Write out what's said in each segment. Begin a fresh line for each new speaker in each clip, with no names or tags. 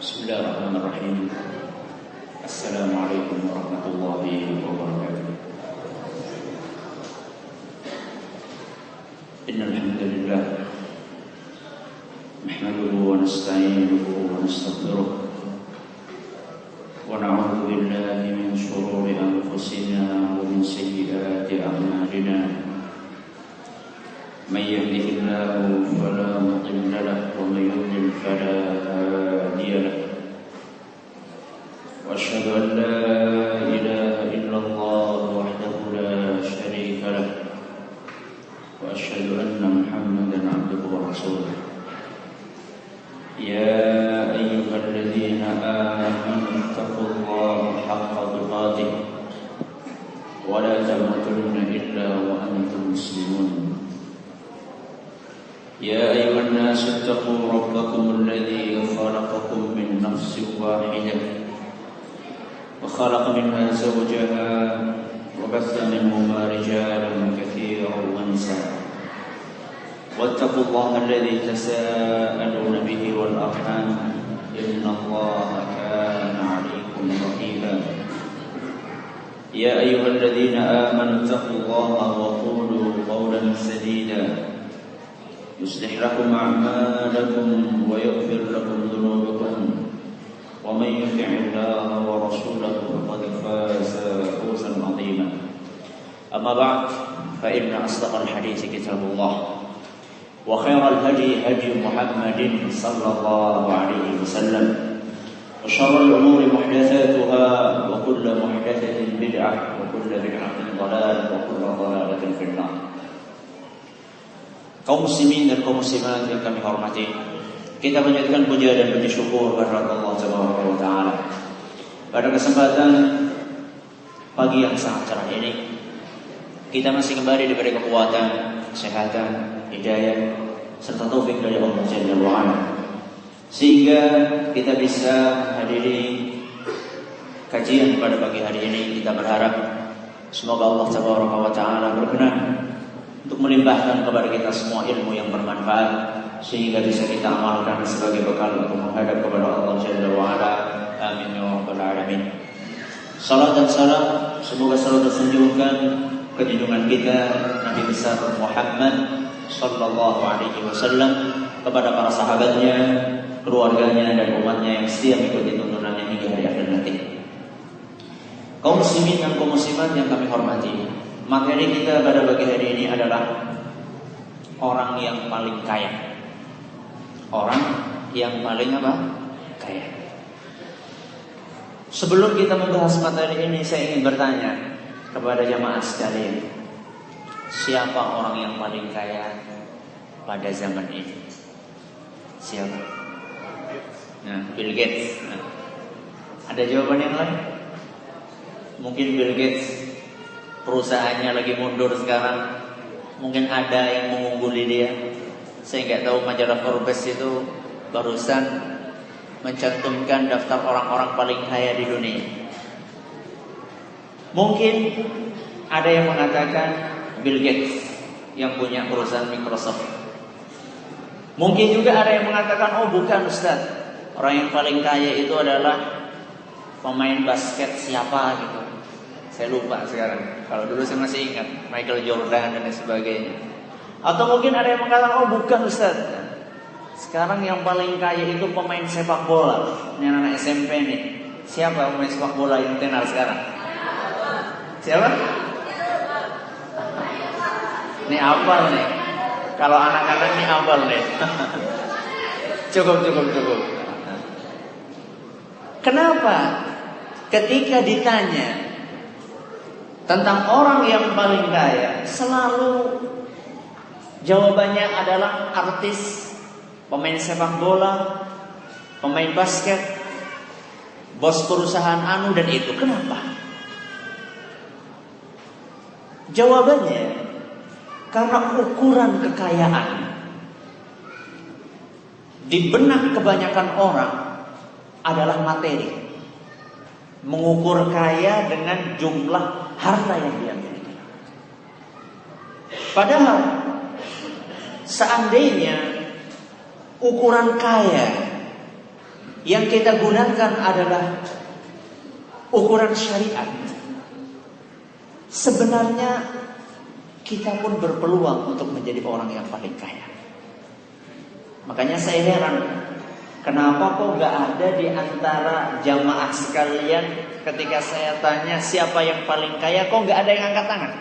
Bismillahirrahmanirrahim. Assalamualaikum warahmatullahi wabarakatuh. Innal hamdalillah nahmaduhu wa nasta'inuhu wa nastaghfiruh wa na'udzu billahi min shururi anfusina wa min sayyiati a'malina. May yahdihillahu fala mudilla lahu wa may yudlil fala hadiya lahu. وأشهد أن لا إله إلا الله وحده لا شريك له وأشهد أن محمدا عبده ورسوله يا أيها الذين آمنوا اتقوا الله حق تقاته ولا تموتن إلا وأنتم مسلمون يا أيها الناس اتقوا ربكم الذي خلقكم من نفس واحدة وخلق منها زوجها وبث منهما رجالا كثيرا ونساء واتقوا الله الذي تساءلون به والأرحام إن الله كان عليكم رقيبا يا أيها الذين آمنوا اتقوا الله وقولوا قولا سديدا يصلح لكم أعمالكم ويغفر لكم ذنوبكم ومن يطع الله ورسوله فقد فاز فوزا عظيما أما بعد فإن أصدق الحديث كتاب الله وخير الهدي هدي محمد صلى الله عليه وسلم وشر الأمور محدثاتها وكل محدثة بدعة وكل بدعة ضلالة وكل ضلالة في النار. Kaum muslimin dan kaum muslimat yang kami hormati, kita panjatkan puja dan puji syukur kepada Allah Subhanahu wa taala. Pada kesempatan pagi yang sangat cerah ini, kita masih kembali diberi kekuatan, kesehatan, hidayah serta taufik dari Allah Jalla wa ala, sehingga kita bisa hadiri kajian pada pagi hari ini. Kita berharap semoga Allah Subhanahu wa taala berkenan untuk melimpahkan kepada kita semua ilmu yang bermanfaat, sehingga bisa kita amalkan sebagai bekal untuk menghadap kepada Allah Jalla wa ala. Amin ya rabbal alamin. Salat dan salam semoga selalu tersanjungkan ke junjungan kita Nabi besar Muhammad sallallahu alaihi wasallam, kepada para sahabatnya, keluarganya dan umatnya yang setia mengikuti tuntunannya hingga hari akhir nanti. Kaum muslimin dan kaum muslimat yang kami hormati, materi kita pada pagi hari ini adalah orang yang paling kaya. Orang yang paling apa? Kaya. Sebelum kita membahas materi ini, saya ingin bertanya kepada jamaah sekalian, siapa orang yang paling kaya pada zaman ini? Siapa? Nah, Bill Gates. Nah, ada jawaban yang lain? Mungkin Bill Gates perusahaannya lagi mundur sekarang. Mungkin ada yang mengungguli dia. Saya nggak tahu, majalah Forbes itu barusan mencantumkan daftar orang-orang paling kaya di dunia. Mungkin ada yang mengatakan Bill Gates yang punya perusahaan Microsoft. Mungkin juga ada yang mengatakan, oh bukan Ustaz, orang yang paling kaya itu adalah pemain basket siapa gitu. Saya lupa sekarang. Kalau dulu saya masih ingat Michael Jordan dan sebagainya. Atau mungkin ada yang mengatakan, oh bukan Ustaz, sekarang yang paling kaya itu pemain sepak bola. Ini anak SMP nih. Siapa pemain sepak bola yang tenar sekarang? Siapa? Ini hafal nih. Kalau anak-anak ini hafal nih. Cukup. Kenapa? Ketika ditanya tentang orang yang paling kaya, selalu jawabannya adalah artis, pemain sepak bola, pemain basket, bos perusahaan anu dan itu. Kenapa? Jawabannya karena ukuran kekayaan di benak kebanyakan orang adalah materi. Mengukur kaya dengan jumlah harta yang dia miliki. Padahal seandainya ukuran kaya yang kita gunakan adalah ukuran syariat, sebenarnya kita pun berpeluang untuk menjadi orang yang paling kaya. Makanya saya heran, kenapa kok gak ada di antara jamaah sekalian ketika saya tanya siapa yang paling kaya, kok gak ada yang angkat tangan?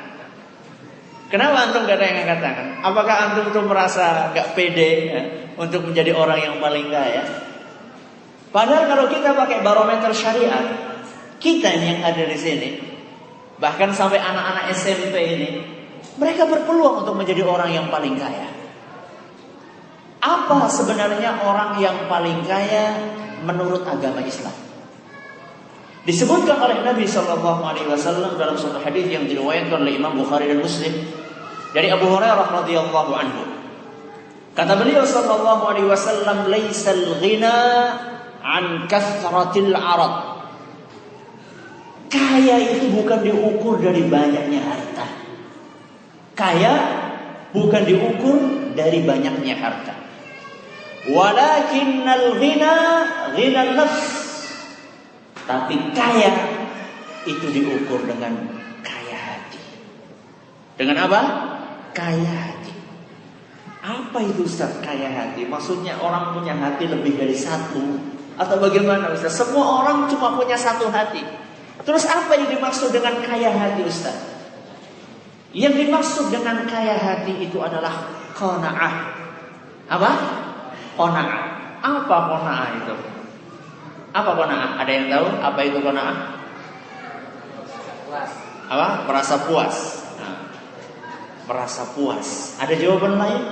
Kenapa antum gak ada yang angkat tangan? Apakah antum tuh merasa gak pede ya, untuk menjadi orang yang paling kaya? Padahal kalau kita pakai barometer syariat, kita yang ada di sini, bahkan sampai anak-anak SMP ini, mereka berpeluang untuk menjadi orang yang paling kaya. Apa sebenarnya orang yang paling kaya menurut agama Islam? Disebutkan oleh Nabi SAW dalam suatu hadis yang diriwayatkan oleh Imam Bukhari dan Muslim dari Abu Hurairah radhiyallahu anhu. Kata beliau SAW, "Laisal ghina an kathratil arad." Kaya itu bukan diukur dari banyaknya harta. Kaya bukan diukur dari banyaknya harta. Walakinnal ghina ghinan nafs. Tapi kaya itu diukur dengan kaya hati. Dengan apa? Kaya hati. Apa itu Ustaz kaya hati? Maksudnya orang punya hati lebih dari satu atau bagaimana Ustaz? Semua orang cuma punya satu hati. Terus apa yang dimaksud dengan kaya hati Ustaz? Yang dimaksud dengan kaya hati itu adalah qanaah. Apa? Qanaah. Apa qanaah itu? Apa qanaah? Ada yang tahu apa itu qanaah? Puas. Apa? Merasa puas. Nah, merasa puas. Ada jawaban lain?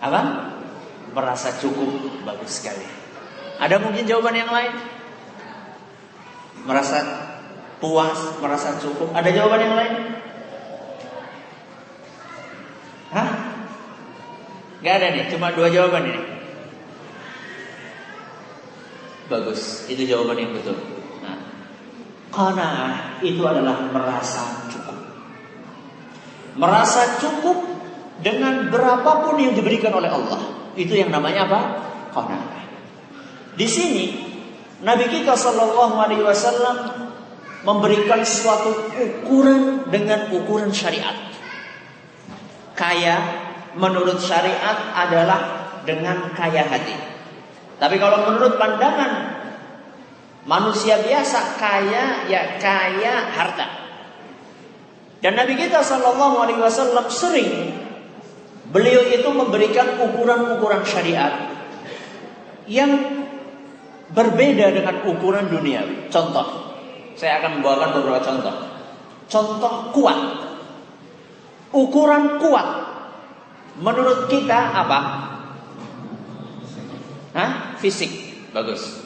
Apa? Merasa cukup. Bagus sekali. Ada mungkin jawaban yang lain? Merasa puas, merasa cukup. Ada jawaban yang lain? Hah? Gak ada nih, cuma dua jawaban ini. Bagus, itu jawaban yang betul. Nah, qanaah itu adalah merasa cukup. Merasa cukup dengan berapapun yang diberikan oleh Allah. Itu yang namanya apa? Qanaah. Di sini Nabi kita SAW memberikan suatu ukuran dengan ukuran syariat. Kaya menurut syariat adalah dengan kaya hati. Tapi kalau menurut pandangan manusia biasa, kaya ya kaya harta. Dan Nabi kita SAW sering beliau itu memberikan ukuran-ukuran syariat yang berbeda dengan ukuran duniawi. Contoh, saya akan membawakan beberapa contoh. Contoh kuat. Ukuran kuat menurut kita apa? Hah? Fisik. Bagus.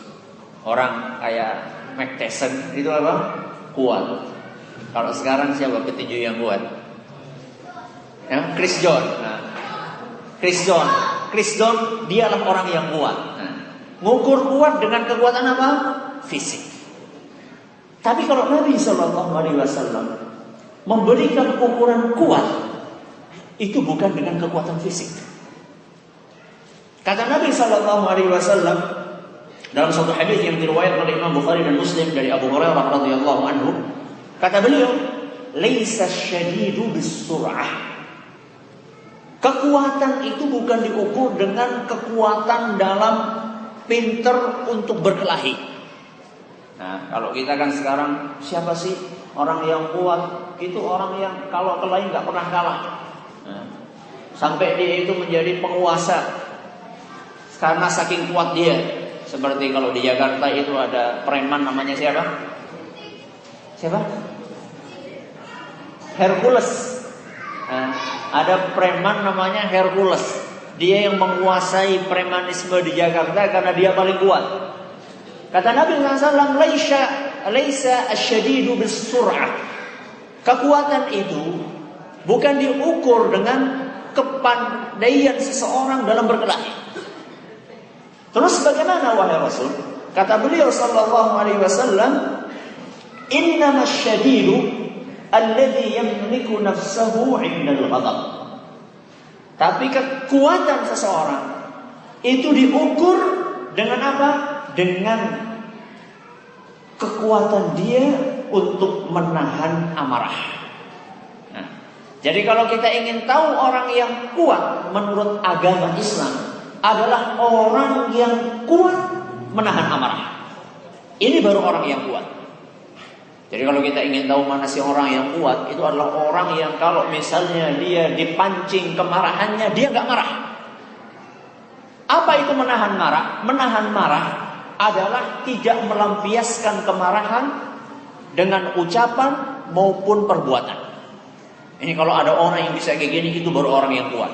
Orang kayak Mike Tyson itu apa? Kuat. Kalau sekarang siapa petinju yang kuat? Ya, Chris John. Nah, Chris John dialah orang yang kuat. Nah, ngukur kuat dengan kekuatan apa? Fisik. Tapi kalau Nabi SAW memberikan ukuran kuat, itu bukan dengan kekuatan fisik. Kata Nabi SAW dalam satu hadis yang diriwayatkan oleh Imam Bukhari dan Muslim dari Abu Hurairah radhiyallahu anhu, kata beliau, "Laisa syadidu bis-sur'ah." Kekuatan itu bukan diukur dengan kekuatan dalam pinter untuk berkelahi. Nah, kalau kita kan sekarang, siapa sih orang yang kuat? Itu orang yang kalau kelahi nggak pernah kalah. Nah, sampai dia itu menjadi penguasa karena saking kuat dia. Seperti kalau di Jakarta itu ada preman namanya siapa? Siapa? Hercules. Nah, ada preman namanya Hercules. Dia yang menguasai premanisme di Jakarta karena dia paling kuat. Kata Nabi SAW, "Laisa asyadidu bis-sur'ah." Kekuatan itu bukan diukur dengan kepandaian seseorang dalam berkelahi. Terus bagaimana wahai Rasul? Kata beliau SAW, "Innamas syadidu alladhi yamliku nafsahu 'indal ghadab." Tapi kekuatan seseorang itu diukur dengan apa? Dengan kekuatan dia untuk menahan amarah. Nah, jadi kalau kita ingin tahu orang yang kuat menurut agama Islam adalah orang yang kuat menahan amarah. Ini baru orang yang kuat. Jadi kalau kita ingin tahu mana sih orang yang kuat, itu adalah orang yang kalau misalnya dia dipancing kemarahannya, dia nggak marah. Apa itu menahan marah? Menahan marah adalah tidak melampiaskan kemarahan dengan ucapan maupun perbuatan. Ini kalau ada orang yang bisa kayak gini, itu baru orang yang kuat.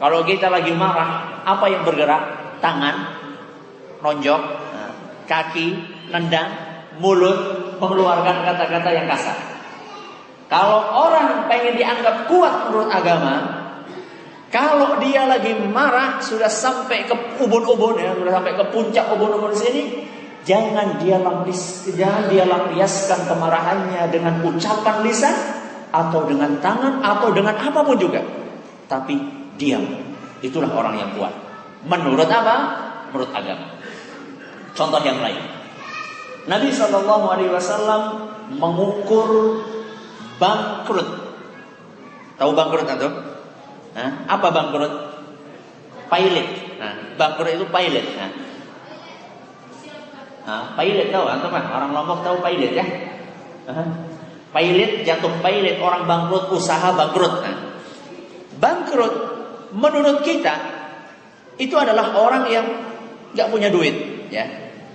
Kalau kita lagi marah, apa yang bergerak? Tangan, nonjok, kaki, nendang, mulut, mengeluarkan kata-kata yang kasar. Kalau orang pengen dianggap kuat menurut agama, kalau dia lagi marah sudah sampai ke ubun-ubun, ya, sudah sampai ke puncak ubun-ubun sini, jangan dia lampiaskan kemarahannya dengan ucapan lisan atau dengan tangan atau dengan apapun juga. Tapi diam. Itulah orang yang kuat. Menurut apa? Menurut agama. Contoh yang lain. Nabi SAW mengukur bangkrut. Tahu bangkrut atau? Apa bangkrut? Pilot. Bangkrut itu pilot. Pilot tahu atau kan? Orang Lombok tahu pilot ya? Pilot, jatuh pilot, orang bangkrut, usaha bangkrut. Bangkrut menurut kita itu adalah orang yang nggak punya duit, ya.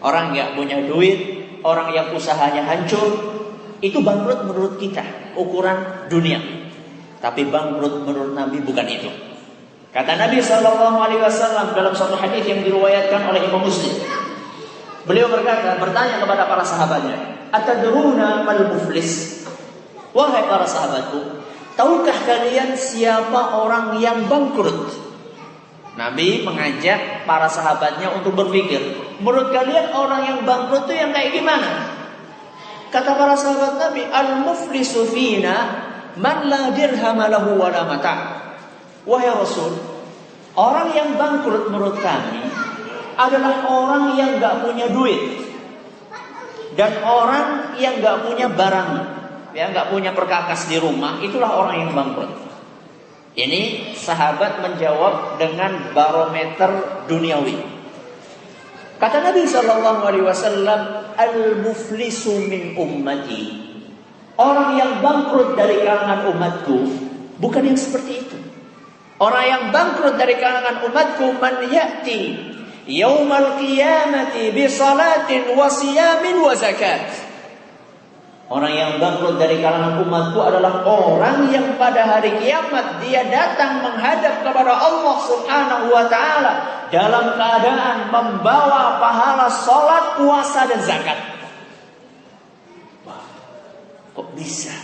Orang nggak punya duit, orang yang usahanya hancur, itu bangkrut menurut kita, ukuran dunia. Tapi bangkrut menurut Nabi bukan itu. Kata Nabi SAW dalam suatu hadis yang diriwayatkan oleh Imam Muslim, beliau bertanya kepada para sahabatnya, "Atadruna mal muflis?" Wahai para sahabatku, tahukah kalian siapa orang yang bangkrut? Nabi mengajak para sahabatnya untuk berpikir, menurut kalian orang yang bangkrut itu yang kayak gimana? Kata para sahabat Nabi, al-muflisu fina man la dirham lahu wa la mata'. Wahai Rasul, orang yang bangkrut menurut kami adalah orang yang enggak punya duit dan orang yang enggak punya barang, ya, enggak punya perkakas di rumah, itulah orang yang bangkrut. Ini sahabat menjawab dengan barometer duniawi. Kata Nabi SAW, al-muflisu min ummati. Orang yang bangkrut dari kalangan umatku bukan yang seperti itu. Orang yang bangkrut dari kalangan umatku man ya'ti yaumal qiyamati bi salatin wa siyamin wa zakat. Orang yang bangkrut dari kalangan umatku adalah orang yang pada hari kiamat dia datang menghadap kepada Allah Subhanahu wa taala dalam keadaan membawa pahala salat, puasa dan zakat. Wah, kok bisa?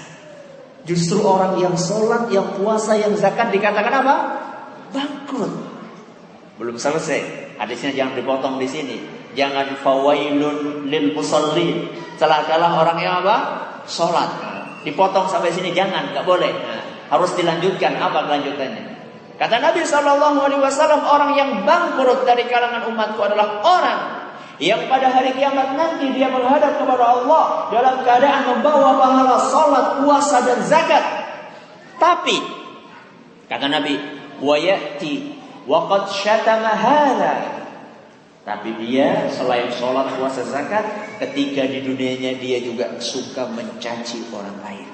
Justru orang yang salat, yang puasa, yang zakat dikatakan apa? Bangkrut. Belum selesai. Hadisnya jangan dipotong di sini. Jangan fawailun lil musallin. Celakalah orang yang apa? Salat. Dipotong sampai sini jangan, enggak boleh. Harus dilanjutkan. Apa kelanjutannya? Kata Nabi SAW, orang yang bangkrut dari kalangan umatku adalah orang yang pada hari kiamat nanti dia menghadap kepada Allah dalam keadaan membawa pahala salat, puasa dan zakat. Tapi kata Nabi, wa ya'ti wa qad syatama hadza. Tapi dia selain sholat, puasa, zakat, ketika di dunianya dia juga suka mencaci orang lain.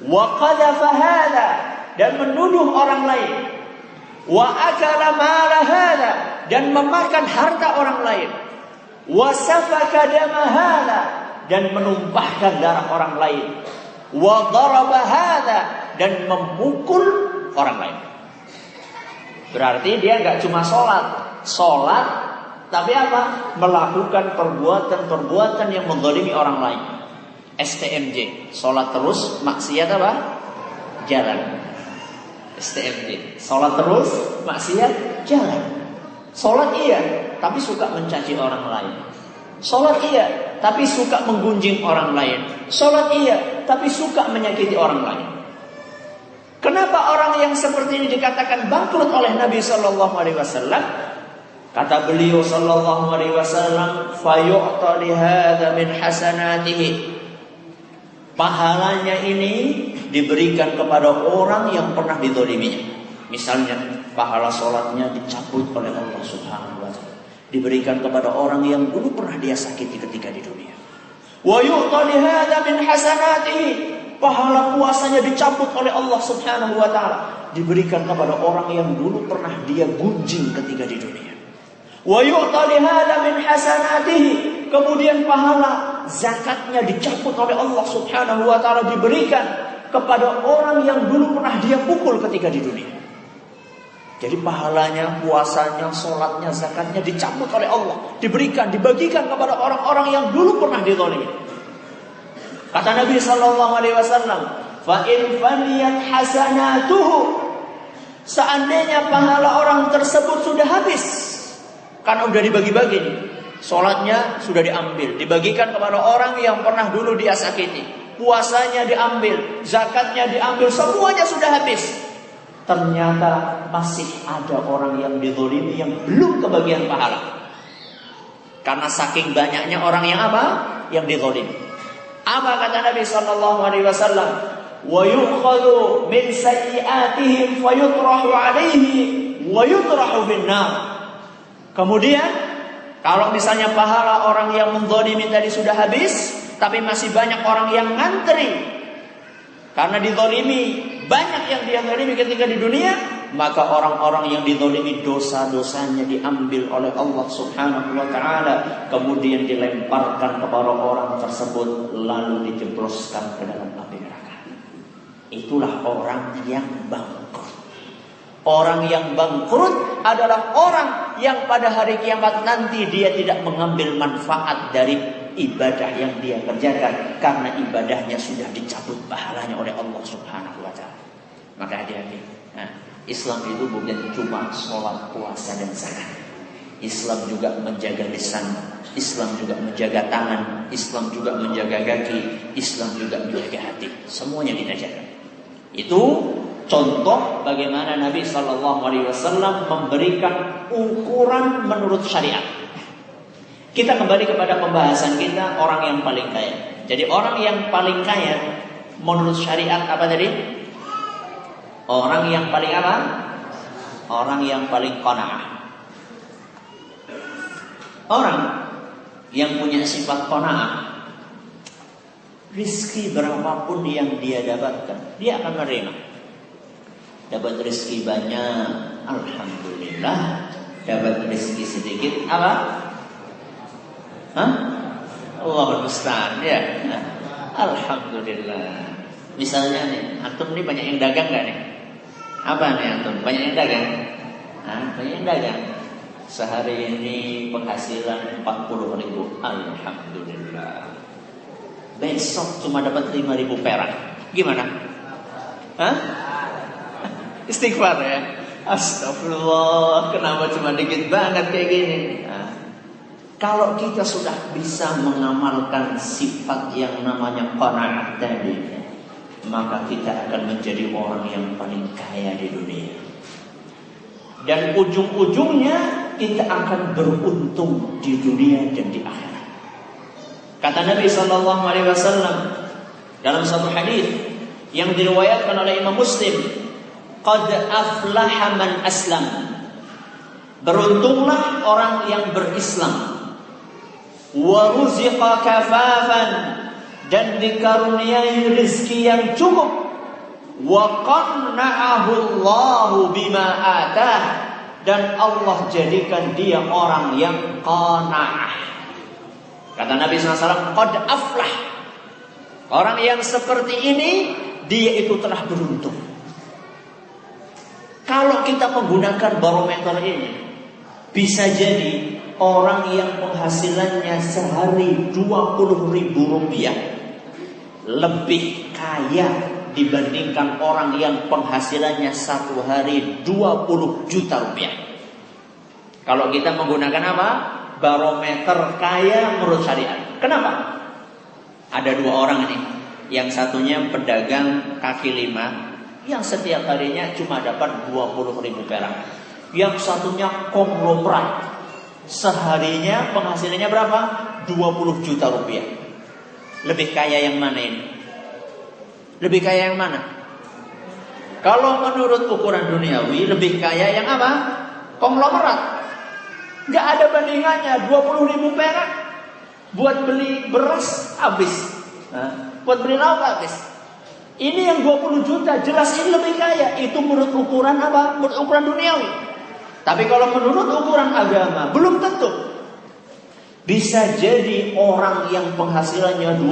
Wa qadhafa hadza, dan menuduh orang lain. Wa akala mala hadza, dan memakan harta orang lain. Wa safaka dama hadza, dan menumpahkan darah orang lain. Wa daraba hadza, dan memukul orang lain. Berarti dia enggak cuma sholat, tapi apa? Melakukan perbuatan-perbuatan yang menzalimi orang lain. STMJ, sholat terus, maksiat apa? Jalan. STMJ, sholat terus, maksiat jalan. Sholat iya, tapi suka mencaci orang lain. Sholat iya, tapi suka menggunjing orang lain. Sholat iya, tapi suka menyakiti orang lain. Kenapa orang yang seperti ini dikatakan bangkrut oleh Nabi sallallahu alaihi wasallam? Kata beliau sallallahu alaihi wasallam, "Fayu'ta li hadza min hasanatihi." Pahalanya ini diberikan kepada orang yang pernah dizaliminya. Misalnya, pahala salatnya dicabut oleh Allah Subhanahu wa taala. Diberikan kepada orang yang dulu pernah dia sakiti ketika di dunia. Wa yu'ta li hadza min hasanatihi. Pahala puasanya dicabut oleh Allah Subhanahu wa taala, diberikan kepada orang yang dulu pernah dia gunjing ketika di dunia. Wa yu'ta li hadza min hasanatihi. Kemudian pahala zakatnya dicabut oleh Allah Subhanahu wa taala, diberikan kepada orang yang dulu pernah dia pukul ketika di dunia. Jadi pahalanya, puasanya, sholatnya, zakatnya dicabut oleh Allah, diberikan, dibagikan kepada orang-orang yang dulu pernah dizalimi. Kata Nabi sallallahu alaihi wasallam, "Fa in faniyat hasanatuhu." Seandainya pahala orang tersebut sudah habis, karena sudah dibagi-bagi nih. Salatnya sudah diambil, dibagikan kepada orang yang pernah dulu dia sakiti. Puasanya diambil, zakatnya diambil, semuanya sudah habis. Ternyata masih ada orang yang dizalimi yang belum kebagian pahala. Karena saking banyaknya orang yang apa? Yang dizalimi. Apa kata Nabi sallallahu alaihi wasallam? Wa yu'khadhu min sayyi'atihim fayutrahu 'alaihi wa yutrahu bin nar. Kemudian kalau misalnya pahala orang yang menzalimi tadi sudah habis, tapi masih banyak orang yang ngantri karena dizalimi, banyak yang dia zalimi ketika di dunia, maka orang-orang yang dizalimi dosa-dosanya diambil oleh Allah Subhanahu wa taala, kemudian dilemparkan kepada orang tersebut lalu dijebloskan ke dalam api neraka. Itulah orang yang bangkrut. Orang yang bangkrut adalah orang yang pada hari kiamat nanti dia tidak mengambil manfaat dari ibadah yang dia kerjakan, karena ibadahnya sudah dicabut pahalanya oleh Allah Subhanahu wa taala. Maka hati-hati. Islam itu bukan cuma sholat, puasa dan zakat. Islam juga menjaga lisan, Islam juga menjaga tangan, Islam juga menjaga kaki, Islam juga menjaga hati. Semuanya kita jaga. Itu contoh bagaimana Nabi Sallallahu Alaihi Wasallam memberikan ukuran menurut syariat. Kita kembali kepada pembahasan kita, orang yang paling kaya. Jadi orang yang paling kaya menurut syariat apa tadi? Orang yang paling apa? Orang yang paling qanaah. Orang yang punya sifat qanaah, rizki berapapun yang dia dapatkan, dia akan menerima. Dapat rizki banyak, alhamdulillah. Dapat rizki sedikit, apa? Allahul musta'an, ya. Alhamdulillah. Misalnya nih, antum nih banyak yang dagang gak nih? Apa nih antum? Banyak yang dagang? Banyak yang dagang. Sehari ini penghasilan 40.000. Alhamdulillah. Besok cuma dapat 5.000 perak. Gimana? Istighfar ya. Astagfirullah, kenapa cuma dikit banget kayak gini? Kalau kita sudah bisa mengamalkan sifat yang namanya qanaah tadi, maka kita akan menjadi orang yang paling kaya di dunia. Dan ujung-ujungnya kita akan beruntung di dunia dan di akhirat. Kata Nabi sallallahu alaihi wasallam dalam satu hadis yang diriwayatkan oleh Imam Muslim, qad aflaha man aslam. Beruntunglah orang yang berislam. Wa ruziqa kafafan, dan dikaruniai rezeki yang cukup. Wa qanna'ahu Allahu bima atah, dan Allah jadikan dia orang yang qanaah. Kata Nabi SAW, qad aflah. Orang yang seperti ini, dia itu telah beruntung. Kalau kita menggunakan barometer ini, bisa jadi orang yang penghasilannya sehari 20.000 rupiah lebih kaya dibandingkan orang yang penghasilannya satu hari 20 juta rupiah. Kalau kita menggunakan apa? Barometer kaya menurut syariat. Kenapa? Ada dua orang ini. Yang satunya pedagang kaki lima, yang setiap harinya cuma dapat 20.000 perak. Yang satunya konglomerat, seharinya penghasilannya berapa? 20 juta rupiah. Lebih kaya yang mana ini? Lebih kaya yang mana? Kalau menurut ukuran duniawi, lebih kaya yang apa? Konglomerat. Gak ada bandingannya. 20.000 perak buat beli beras habis, buat beli lauk habis. Ini yang 20 juta jelas ini lebih kaya. Itu menurut ukuran apa? Menurut ukuran duniawi. Tapi kalau menurut ukuran agama belum tentu. Bisa jadi orang yang penghasilannya 20.000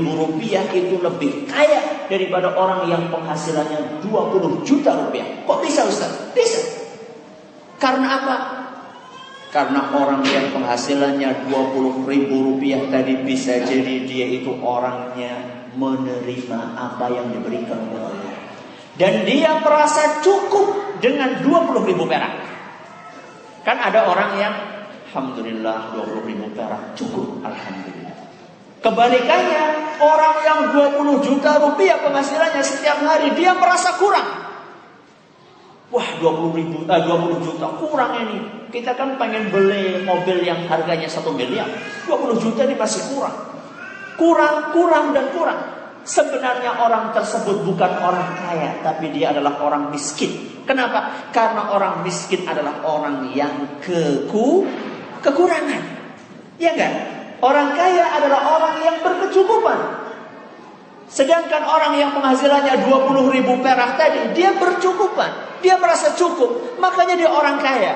rupiah itu lebih kaya daripada orang yang penghasilannya 20 juta rupiah. Kok bisa Ustaz? Bisa. Karena apa? Karena orang yang penghasilannya 20.000 rupiah tadi bisa jadi dia itu orangnya menerima apa yang diberikan oleh Allah. Dan dia merasa cukup dengan 20.000 perak. Kan ada orang yang alhamdulillah 20.000 perak cukup, alhamdulillah. Kebalikannya, orang yang 20 juta rupiah penghasilannya setiap hari dia merasa kurang. Wah 20 juta kurang ini. Kita kan pengen beli mobil yang harganya 1 miliar. 20 juta ini masih kurang. Kurang dan kurang. Sebenarnya orang tersebut bukan orang kaya, tapi dia adalah orang miskin. Kenapa? Karena orang miskin adalah orang yang kekurangan. Ya kan? Orang kaya adalah orang yang berkecukupan. Sedangkan orang yang penghasilannya 20.000 perak tadi, dia bercukupan. Dia merasa cukup, makanya dia orang kaya.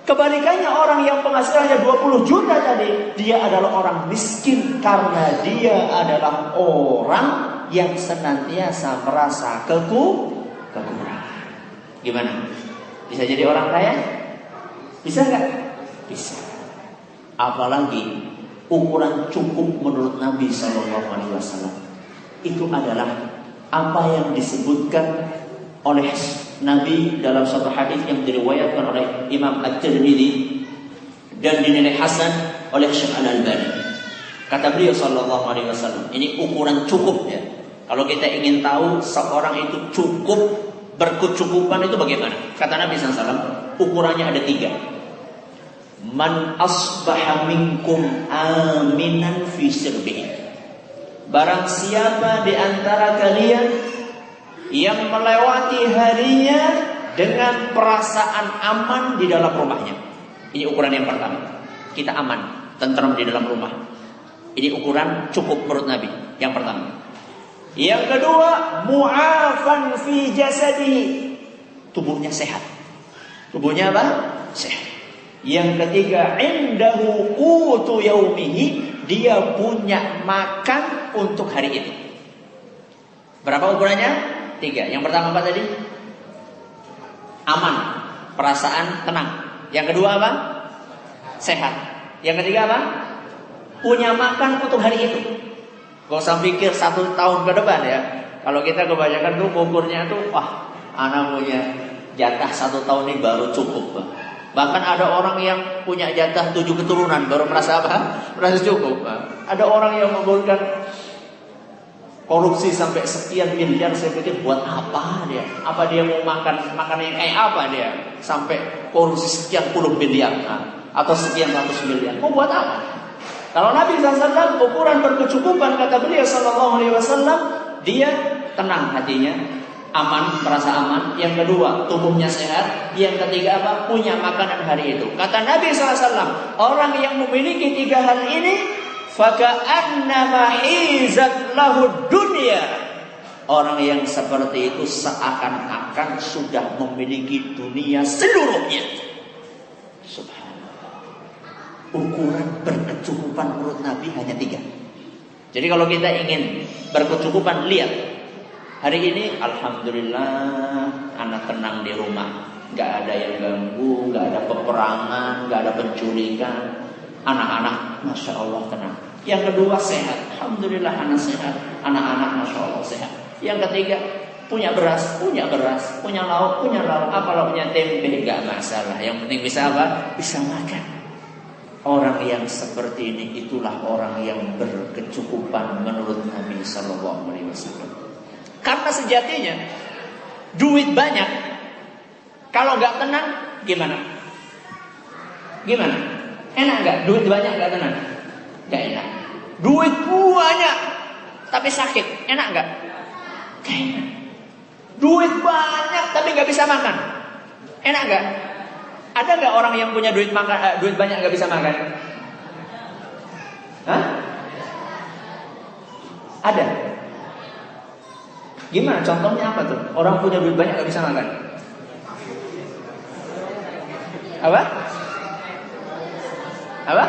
Kebalikannya orang yang penghasilannya 20 juta tadi, dia adalah orang miskin karena dia adalah orang yang senantiasa merasa kekurangan. Gimana? Bisa jadi orang kaya? Bisa nggak? Bisa. Apalagi ukuran cukup menurut Nabi SAW itu adalah apa yang disebutkan oleh Nabi dalam satu hadis yang diriwayatkan oleh Imam At-Tirmidzi dan dinilai hasan oleh Syekh Al-Albani. Kata beliau sallallahu alaihi wasallam, ini ukuran cukup ya. Kalau kita ingin tahu seorang itu cukup, berkecukupan itu bagaimana? Kata Nabi sallallahu alaihi wasallam, ukurannya ada 3. Man asbaha minkum aminan fi sirbihi. Barang siapa di antara kalian yang melewati harinya dengan perasaan aman di dalam rumahnya. Ini ukuran yang pertama. Kita aman, tenteram di dalam rumah. Ini ukuran cukup menurut Nabi. Yang pertama. Yang kedua, mu'afan fi jasadihi. Tubuhnya sehat. Tubuhnya apa? Sehat. Yang ketiga, indahu qutu yaumihi. Dia punya makan untuk hari itu. Berapa ukurannya? 3. Yang pertama apa tadi? Aman, perasaan tenang. Yang kedua apa? Sehat. Yang ketiga apa? Punya makan untuk hari itu. Gak usah pikir 1 tahun ke depan ya. Kalau kita kebanyakan tuh ukurnya tuh, wah, anak punya jatah 1 tahun ini baru cukup. Bahkan ada orang yang punya jatah 7 keturunan baru merasa apa? Merasa cukup. Ada orang yang mengumpulkan korupsi sampai sekian miliar, saya pikir buat apa dia? Apa dia mau makan makanan yang kayak apa dia? Sampai korupsi sekian puluh miliar atau sekian ratus miliar. Mau buat apa? Kalau Nabi SAW ukuran berkecukupan, kata beliau SAW, dia tenang hatinya, aman, merasa aman. Yang kedua, tubuhnya sehat. Yang ketiga apa? Punya makanan hari itu. Kata Nabi SAW, orang yang memiliki 3 hal ini, faka'annama hizat lahu dunya. Orang yang seperti itu seakan-akan sudah memiliki dunia seluruhnya. Subhanallah. Ukuran berkecukupan menurut Nabi hanya 3. Jadi kalau kita ingin berkecukupan, lihat hari ini alhamdulillah anak tenang di rumah, gak ada yang ganggu, gak ada peperangan, gak ada penculikan. Anak-anak Masya Allah tenang. Yang kedua sehat, alhamdulillah anak sehat. Anak-anak Masya Allah sehat. Yang ketiga punya beras, punya lauk, Apalah punya tempe, gak masalah. Yang penting bisa apa? Bisa makan. Orang yang seperti ini itulah orang yang berkecukupan menurut Nabi SAW. Karena sejatinya
duit banyak, kalau nggak tenang gimana? Gimana? Enak nggak? Duit banyak nggak tenang? Nggak enak. Duit banyak tapi sakit, enak nggak? Nggak enak. Duit banyak tapi nggak bisa makan, enak nggak? Ada nggak orang yang punya duit banyak nggak bisa makan? Hah? Ada. Gimana? Contohnya apa tuh? Orang punya duit banyak nggak bisa makan? Apa? Apa?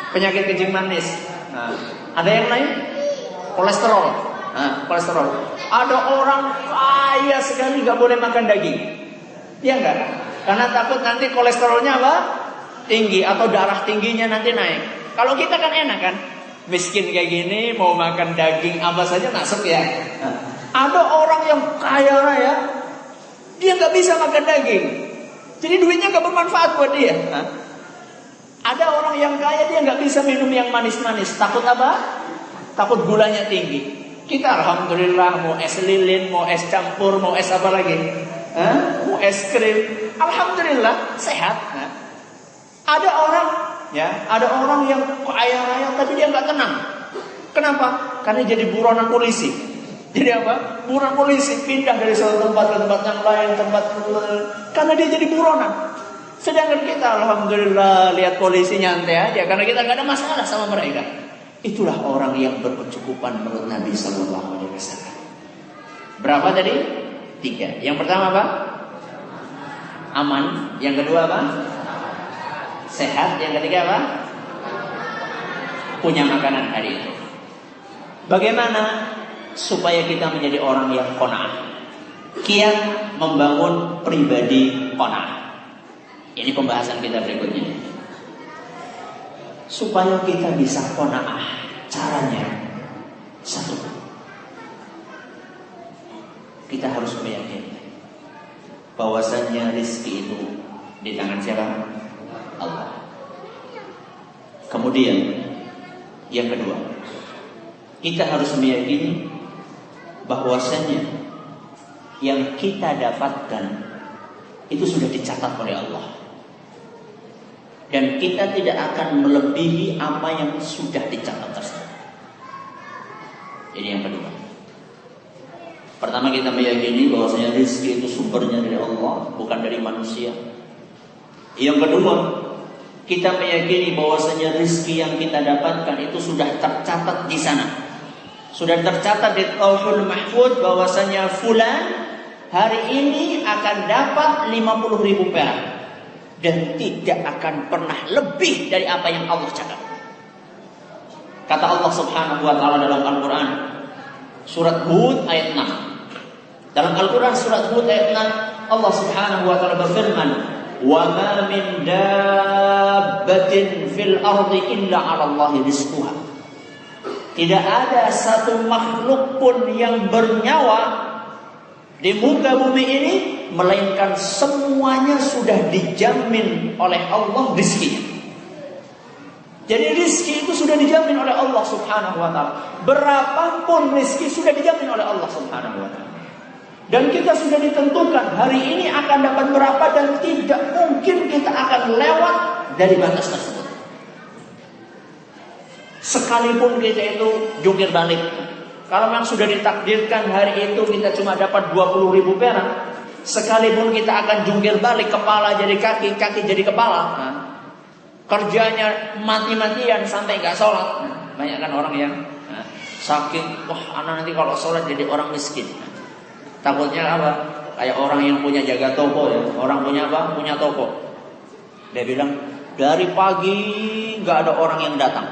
Penyakit kencing manis. Nah, ada yang lain? Kolesterol. Nah, kolesterol. Ada orang kaya sekali nggak boleh makan daging. Iya nggak? Karena takut nanti kolesterolnya apa? Tinggi atau darah tingginya nanti naik. Kalau kita kan enak kan? Miskin kayak gini mau makan daging apa saja masuk ya. Nah, ada orang yang kaya raya, dia nggak bisa makan daging. Jadi duitnya nggak bermanfaat buat dia. Nah, ada orang yang kaya dia nggak bisa minum yang manis-manis. Takut apa? Takut gulanya tinggi. Kita alhamdulillah mau es lilin, mau es campur, mau es apa lagi? Mau es krim. Alhamdulillah sehat. Nah, ada orang yang kaya raya tapi dia nggak tenang. Kenapa? Karena jadi buronan polisi. Jadi apa? Buronan polisi pindah dari satu tempat ke tempat yang lain, karena dia jadi buronan. Sedangkan kita alhamdulillah lihat polisi nyantai aja karena kita nggak ada masalah sama mereka. Itulah orang yang berkecukupan menurut Nabi Sallallahu Alaihi Wasallam. Berapa tadi? 3. Yang pertama apa? Aman. Yang kedua apa? Sehat. Yang ketiga apa? Punya makanan hari itu. Bagaimana supaya kita menjadi orang yang qanaah? Kiat membangun pribadi qanaah. Ini pembahasan kita berikutnya. Supaya kita bisa qanaah, caranya satu, kita harus meyakini bahwasanya rezeki itu di tangan siapa? Allah. Kemudian yang kedua, kita harus meyakini bahwasanya yang kita dapatkan itu sudah dicatat oleh Allah. Dan kita tidak akan melebihi apa yang sudah dicatat tersebut. Ini yang kedua. Pertama kita meyakini bahwasanya rezeki itu sumbernya dari Allah, bukan dari manusia. Yang kedua, kita meyakini bahwasanya rezeki yang kita dapatkan itu sudah tercatat di sana. Sudah tercatat di Lauhul Mahfuz bahwasanya fulan hari ini akan dapat 50.000 perak. Dan tidak akan pernah lebih dari apa yang Allah catat. Kata Allah Subhanahu wa taala dalam Al-Qur'an surat Hud ayat 6. Dalam Al-Qur'an surat Hud ayat 6 Allah Subhanahu wa taala berfirman, "Wa ma min dabbatin fil ardi illa 'ala Allahi rizquha." Tidak ada satu makhluk pun yang bernyawa di muka bumi ini melainkan semuanya sudah dijamin oleh Allah rizkinya. Jadi rizki itu sudah dijamin oleh Allah Subhanahu wa ta'ala. Berapapun rizki sudah dijamin oleh Allah Subhanahu wa ta'ala. Dan kita sudah ditentukan hari ini akan dapat berapa dan tidak mungkin kita akan lewat dari batas tersebut. Sekalipun kita itu jungkir balik, kalau memang sudah ditakdirkan hari itu kita cuma dapat 20.000 perak, sekalipun kita akan jungkir balik, kepala jadi kaki, kaki jadi kepala, kerjanya mati-matian sampai gak sholat. Banyak kan orang yang saking, wah anak nanti kalau sholat jadi orang miskin. Takutnya apa? Kayak orang yang punya jaga toko ya. Orang punya apa? Punya toko. Dia bilang dari pagi gak ada orang yang datang,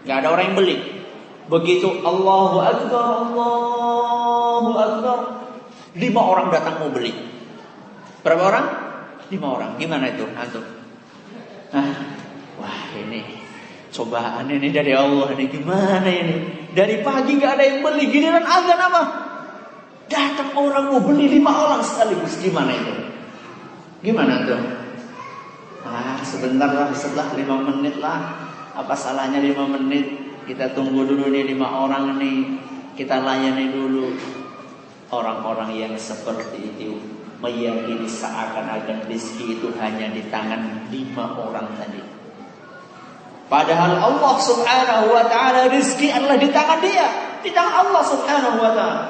gak ada orang yang beli. Begitu Allahu Akbar, Allahu Akbar, 5 orang datang mau beli. Berapa orang? 5 orang. Gimana itu antum? Wah ini cobaan ini dari Allah ini. Gimana ini? Dari pagi gak ada yang beli, giliran azan apa? Datang orang mau beli 5 orang sekaligus. Gimana itu? Gimana tuh? Sebentar lah, setelah 5 menit lah. Apa salahnya 5 menit? Kita tunggu dulu nih 5 orang nih. kita layani dulu orang-orang yang seperti itu, meyakini seakan-akan rezeki itu hanya di tangan 5 orang tadi. Padahal Allah Subhanahu wa taala rezeki adalah di tangan dia, di tangan Allah Subhanahu wa taala.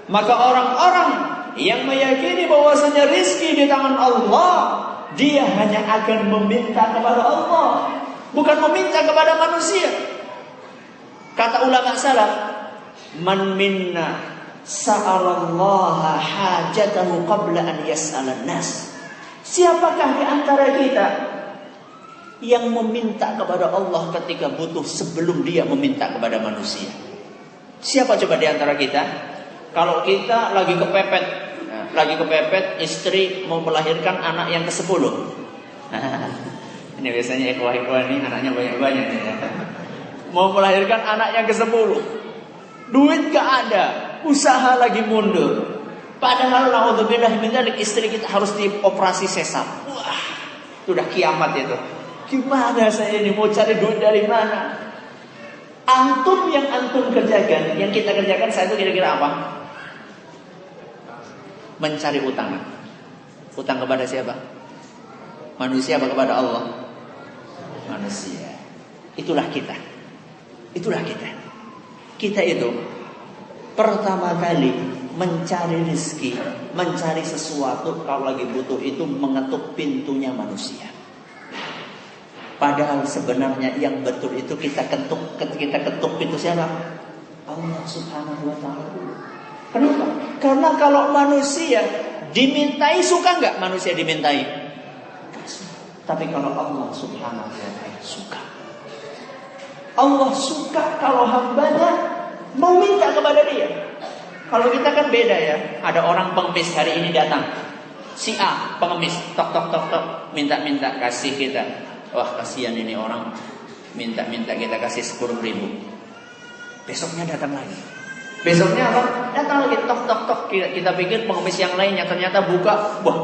Maka orang-orang yang meyakini bahwasanya rezeki di tangan Allah, dia hanya akan meminta kepada Allah, bukan meminta kepada manusia. Kata ulama salaf, man minna sa'alallaha hajatahu qabla an yas'alan nas. Siapakah di antara kita yang meminta kepada Allah ketika butuh sebelum dia meminta kepada manusia? Siapa coba di antara kita? Kalau kita lagi kepepet, istri mau melahirkan anak yang ke-10. Ini biasanya ikhwah-ikhwah ini anaknya banyak-banyak ya. Mau melahirkan anak yang ke-10. Duit gak ada, usaha lagi mundur. Padahal naudzubillah min dzalik istri kita harus dioperasi sesar. Wah, itu udah kiamat itu. Gimana saya ini mau cari duit dari mana? Antum yang antum kerjakan, yang kita kerjakan saya itu kira-kira apa? Mencari utang. Utang kepada siapa? Manusia apa kepada Allah? Manusia. Itulah kita. Kita itu pertama kali mencari rezeki, mencari sesuatu kalau lagi butuh itu mengetuk pintunya manusia. Padahal sebenarnya yang betul itu kita ketuk pintu siapa? Allah Subhanahu wa taala. Kenapa? Karena kalau manusia dimintai, suka nggak manusia dimintai? Tapi kalau Allah Subhanahu wa taala suka. Allah suka kalau hambanya mau minta kepada dia. Kalau kita kan beda ya. Ada orang pengemis hari ini datang, si A pengemis, tok minta kasih kita. Wah kasihan ini orang, minta kita kasih 10.000. Besoknya datang lagi. Besoknya apa? Datang lagi, tok. Kita pikir pengemis yang lainnya, ternyata buka, wah,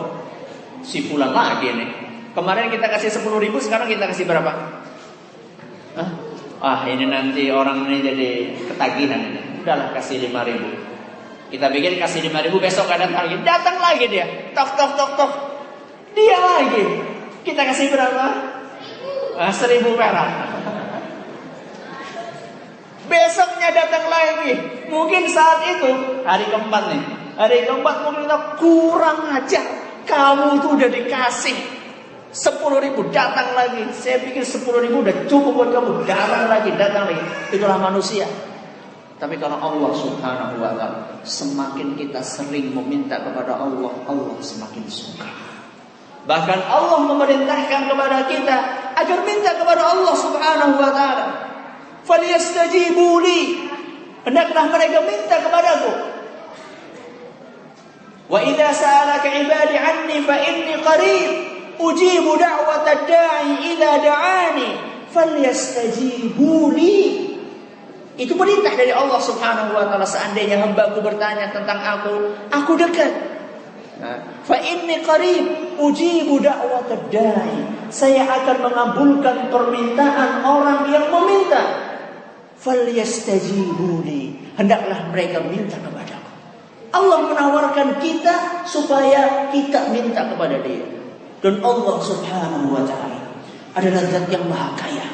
si fulan lagi nih. Kemarin kita kasih 10.000, sekarang kita kasih berapa? Hah? Ah, ini nanti orang ini jadi ketagihan ini. Udahlah kasih 5.000. Kita pikir kasih 5.000, besok datang lagi dia. Tok. Dia lagi. Kita kasih berapa? 1.000 perak. Besoknya datang lagi. Mungkin saat itu hari keempat nih. Hari keempat mungkin kita kurang aja. Kamu tuh udah dikasih 10.000, datang lagi. Saya pikir 10.000 udah cukup buat kamu. Datang lagi. Itulah manusia. Tapi kalau Allah Subhanahu wa taala, semakin kita sering meminta kepada Allah, Allah semakin suka. Bahkan Allah memerintahkan kepada kita agar minta kepada Allah Subhanahu wa taala. Falyastajibu li. Hendaklah mereka minta kepadaku. Wa idza sa'alaka 'ibadi 'anni fa inni qarib ujibu da'watad da'i idza da'ani falyastajibu li. Itu perintah dari Allah Subhanahu wa taala. Seandainya hamba-Ku bertanya tentang aku dekat. Fa inni qarib ujibu da'watad da'i. Saya akan mengabulkan permintaan orang yang meminta. Falyastajibu li. Hendaklah mereka minta kepadaku. Allah menawarkan kita supaya kita minta kepada Dia. Dan Allah Subhanahu wa taala adalah zat yang maha kaya.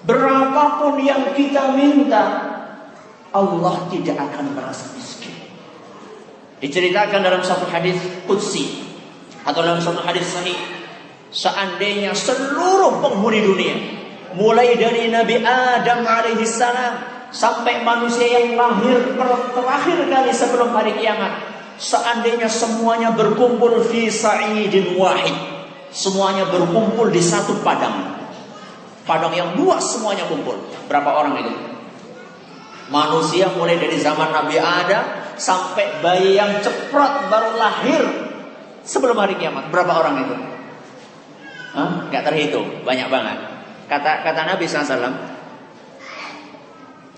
Berapapun yang kita minta, Allah tidak akan merasa miskin. Diceritakan dalam satu hadis qudsi atau dalam satu hadis sahih, seandainya seluruh penghuni dunia, mulai dari Nabi Adam alaihi salam sampai manusia yang lahir terakhir kali sebelum hari kiamat, seandainya semuanya berkumpul fi sa'idin wahid, semuanya berkumpul di satu padang yang luas, semuanya kumpul. Berapa orang itu? Manusia mulai dari zaman Nabi Adam sampai bayi yang ceprot baru lahir sebelum hari kiamat. Berapa orang itu? Gak terhitung, banyak banget. Kata Nabi SAW,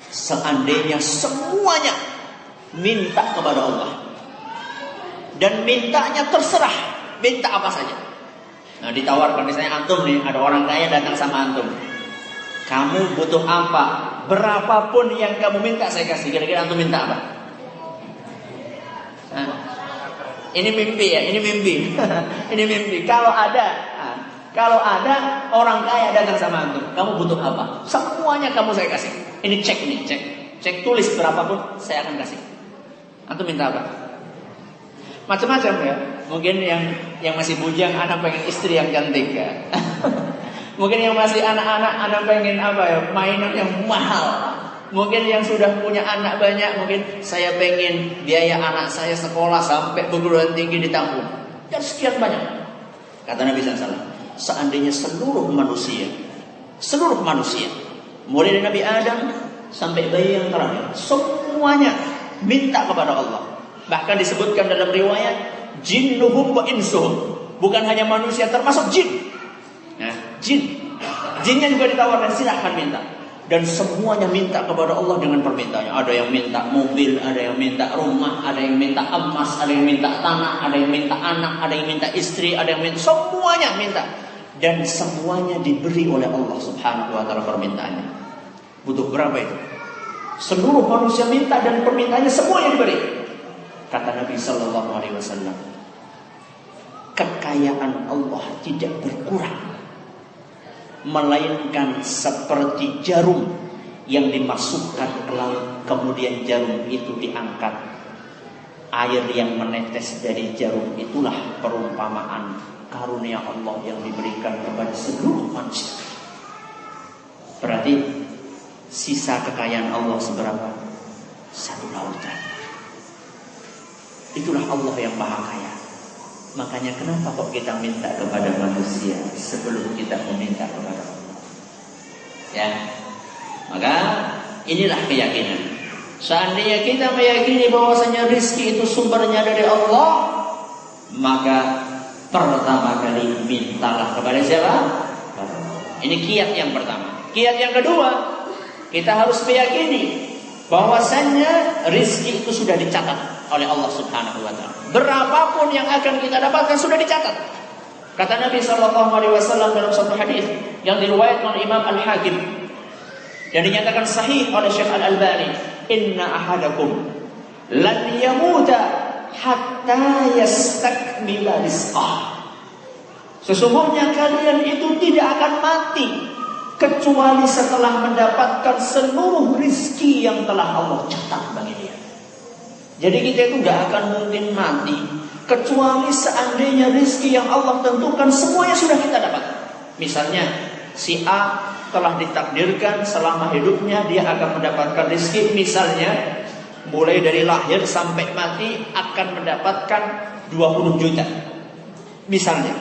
seandainya semuanya minta kepada Allah, dan mintanya terserah, minta apa saja. Nah, ditawarkan misalnya antum nih, ada orang kaya datang sama antum. Kamu butuh apa? Berapapun yang kamu minta saya kasih. Kira-kira antum minta apa? Ini mimpi ya, ini mimpi. Ini mimpi. Kalau ada orang kaya datang sama antum, kamu butuh apa? Semuanya kamu saya kasih. Ini cek nih, cek tulis berapapun saya akan kasih. Antum minta apa? Macam-macam ya. Mungkin yang masih bujang, anak pengen istri yang cantik ya. Mungkin yang masih anak-anak pengen apa ya? Mainan yang mahal. Mungkin yang sudah punya anak banyak, mungkin saya pengen biaya anak saya sekolah sampai perguruan tinggi ditanggung. Dan sekian banyak. Kata Nabi SAW, seandainya seluruh manusia, mulai dari Nabi Adam sampai bayi yang terakhir, semuanya minta kepada Allah. Bahkan disebutkan dalam riwayat, jinnuhum wa insuhum. Bukan hanya manusia, termasuk jin. Nah, jinnya juga ditawarkan, silahkan minta. Dan semuanya minta kepada Allah dengan permintaannya. Ada yang minta mobil, ada yang minta rumah, ada yang minta emas, ada yang minta tanah, ada yang minta anak, ada yang minta istri, ada yang minta, semuanya minta. Dan semuanya diberi oleh Allah Subhanahu wa ta'ala permintaannya. Butuh berapa itu? Seluruh manusia minta dan permintaannya semuanya diberi. Kata Nabi sallallahu alaihi wasallam, kekayaan Allah tidak berkurang, melainkan seperti jarum yang dimasukkan ke laut, kemudian jarum itu diangkat. Air yang menetes dari jarum itulah perumpamaan karunia Allah yang diberikan kepada seluruh manusia. Berarti sisa kekayaan Allah seberapa? 1 lautan. Itulah Allah yang maha kaya. Makanya kenapa kok kita minta kepada manusia sebelum kita meminta kepada Allah? Ya, maka inilah keyakinan. Seandainya kita meyakini bahwasanya rezeki itu sumbernya dari Allah, maka pertama kali mintalah kepada siapa? Ini kiat yang pertama. Kiat yang kedua, kita harus meyakini bahwasanya rezeki itu sudah dicatat oleh Allah Subhanahu wa ta'ala. Berapapun yang akan kita dapatkan sudah dicatat. Kata Nabi sallallahu alaihi wasallam dalam satu hadis yang diriwayatkan oleh Imam Al-Hakim dan dinyatakan sahih oleh Syekh Al-Albani, inna ahadakum lan yamuta hatta yastakmila rizqah. Sesungguhnya kalian itu tidak akan mati kecuali setelah mendapatkan seluruh rizki yang telah Allah catat bagi dia. Jadi kita itu gak akan mungkin mati kecuali seandainya rizki yang Allah tentukan semuanya sudah kita dapat. Misalnya si A telah ditakdirkan selama hidupnya dia akan mendapatkan rizki, misalnya mulai dari lahir sampai mati akan mendapatkan 20 juta. Misalnya